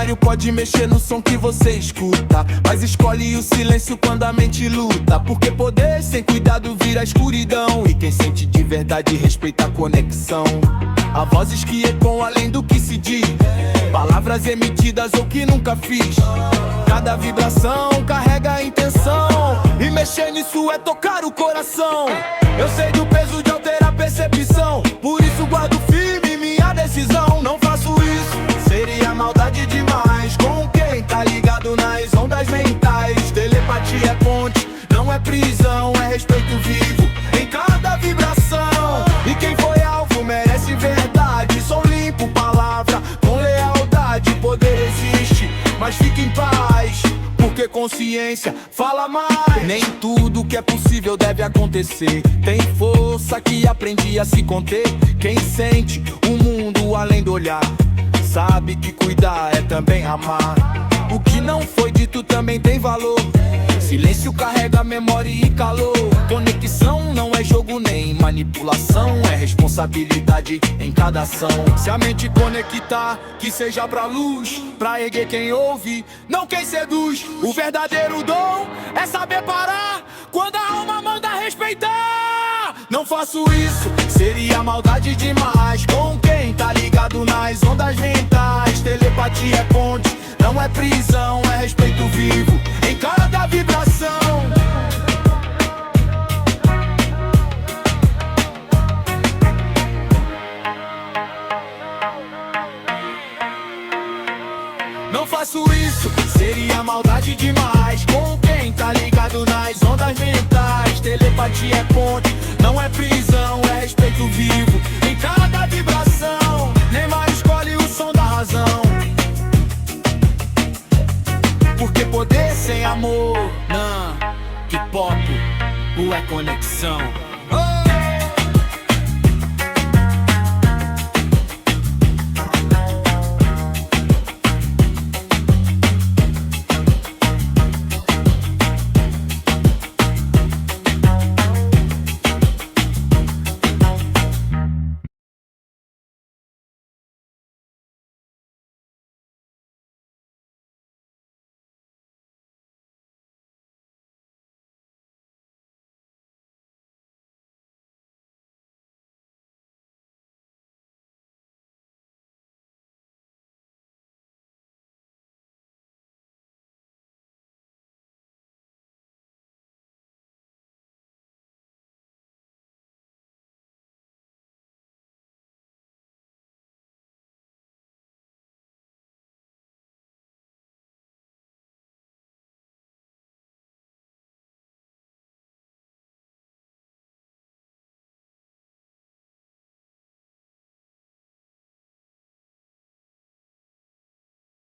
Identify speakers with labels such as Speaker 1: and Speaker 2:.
Speaker 1: estéreo pode mexer no som que você escuta, mas escolhe o silêncio quando a mente luta. Porque poder sem cuidado vira escuridão, e quem sente de verdade respeita a conexão. Há vozes que ecoam além do que se diz, palavras emitidas ou que nunca fiz. Cada vibração carrega a intenção, e mexer nisso é tocar o coração. Eu sei do peso de alterar a percepção, por isso guardo firme minha decisão. Não faço isso, seria maldade demais com quem tá ligado nas ondas mentais. Telepatia é ponte, não é prisão, é respeito vivo em cada vibração. E quem foi alvo merece verdade. Sou limpo, palavra com lealdade. Poder existe, mas fique em paz, porque consciência fala mais. Nem tudo que é possível deve acontecer. Tem força que aprendi a se conter. Quem sente o mundo além do olhar sabe que cuidar é também amar. O que não foi dito também tem valor. Silêncio carrega memória e calor. Conexão não é jogo nem manipulação, é responsabilidade em cada ação. Se a mente conectar, que seja pra luz, pra erguer quem ouve, não quem seduz. O verdadeiro dom é saber parar quando a alma manda respeitar. Não faço isso, seria maldade demais com quem tá ligado nas ondas mentais. Telepatia é ponte, não é prisão, é respeito vivo em cada vibração. Não faço isso, seria maldade demais com quem tá ligado nas ondas mentais. Telepatia é ponte, não é prisão, é respeito vivo em cada vibração. Neymar escolhe o som da razão, porque poder sem amor, não. Hip hop, é conexão.